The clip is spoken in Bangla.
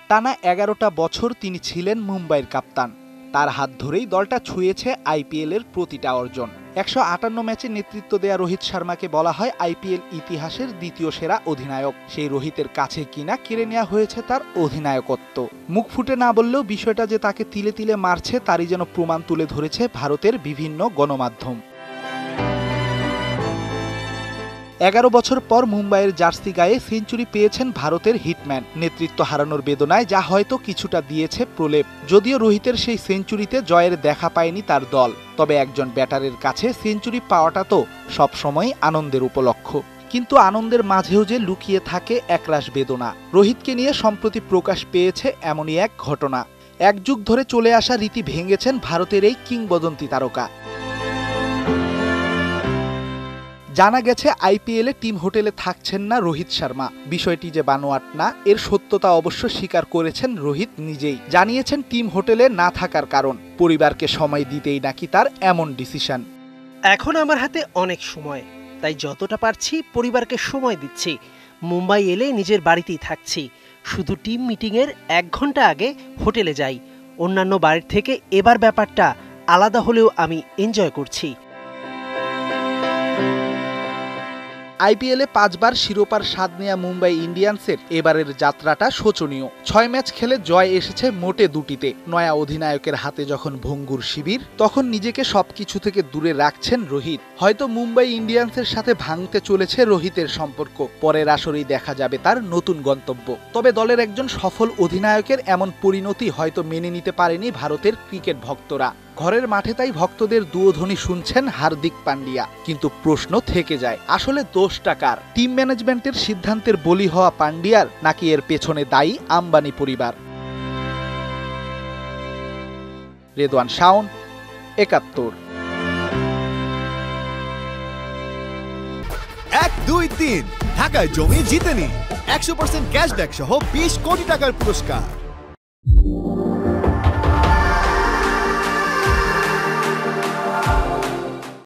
টানা ১১টা বছর তিনি ছিলেন মুম্বাইয়ের কাপ্তান। তার হাত ধরেই দলটা ছুঁয়েছে আইপিএলের প্রতিটা অর্জন। ১৫৮ ম্যাচে নেতৃত্ব দেয়া রোহিত শর্মাকে বলা হয় আইপিএল ইতিহাসের দ্বিতীয় সেরা অধিনায়ক। সেই রোহিতের কাছে কিনা কেড়ে নেওয়া হয়েছে তার অধিনায়কত্ব। মুখ ফুটে না বললেও বিষয়টা যে তাকে তিলে তিলে মারছে তারই যেন প্রমাণ তুলে ধরেছে ভারতের বিভিন্ন গণমাধ্যম। ১১ বছর পর মুম্বাইয়ের জার্সি গায়ে সেঞ্চুরি পেয়েছেন ভারতের হিটম্যান। নেতৃত্ব হারানোর বেদনায় যা হয়তো কিছুটা দিয়েছে প্রলেপ। যদিও রোহিতের সেই সেঞ্চুরিতে জয়ের দেখা পায়নি তার দল, তবে একজন ব্যাটারের কাছে সেঞ্চুরি পাওয়াটা তো সবসময়ই আনন্দের উপলক্ষ। কিন্তু আনন্দের মাঝেও যে লুকিয়ে থাকে একরাশ বেদনা। রোহিতকে নিয়ে সম্প্রতি প্রকাশ পেয়েছে এমনই এক ঘটনা। এক যুগ ধরে চলে আসা রীতি ভেঙেছেন ভারতের এই কিংবদন্তি তারকা। জানা গেছে আইপিএলে টিম হোটেলে থাকছেন না রোহিত শর্মা। বিষয়টি যে বানোয়াট না, এর সত্যতা অবশ্য স্বীকার করেছেন রোহিত নিজেই। জানিয়েছেন টিম হোটেলে না থাকার কারণ পরিবারকে সময় দিতেই নাকি তার এমন ডিসিশন। এখন আমার হাতে অনেক সময়, তাই যতটা পারছি পরিবারকে সময় দিচ্ছি। মুম্বাই এলে নিজের বাড়িতেই থাকছি, শুধু টিম মিটিংয়ের 1 ঘন্টা আগে হোটেলে যাই। অন্যান্য বাড়ির থেকে এবার ব্যাপারটা আলাদা হলেও আমি এনজয় করছি। আইপিএলে 5 বার শিরোপার স্বাদ নেয়া মুম্বাই ইন্ডিয়ান্সের এবারের যাত্রাটা শোচনীয়। 6 ম্যাচ খেলে জয় এসেছে মোটে 2টিতে। নয়া অধিনায়কের হাতে যখন ভঙ্গুর শিবির, তখন নিজেকে সবকিছু থেকে দূরে রাখছেন রোহিত। হয়তো মুম্বাই ইন্ডিয়ান্সের সাথে ভাঙতে চলেছে রোহিতের সম্পর্ক। পরের আসরেই দেখা যাবে তার নতুন গন্তব্য। তবে দলের একজন সফল অধিনায়কের এমন পরিণতি হয়তো মেনে নিতে পারেনি ভারতের ক্রিকেট ভক্তরা। ঘরের মাঠে তাই ভক্তদের দুয়োধ্বনি শুনছেন হার্দিক পান্ডিয়া। কিন্তু প্রশ্ন থেকে যায়, আসলে দোষটা কার? টিম ম্যানেজমেন্টের সিদ্ধান্তের বলি হওয়া পান্ডিয়ার, নাকি এর পেছনে দায়ী আম্বানি পরিবার? রেদওয়ান শাওন, ৭১। ১, ২, ৩ ঢাকায় জমি জিতে নিন ১০০% ক্যাশব্যাক সহ ২০ কোটি টাকার পুরস্কার।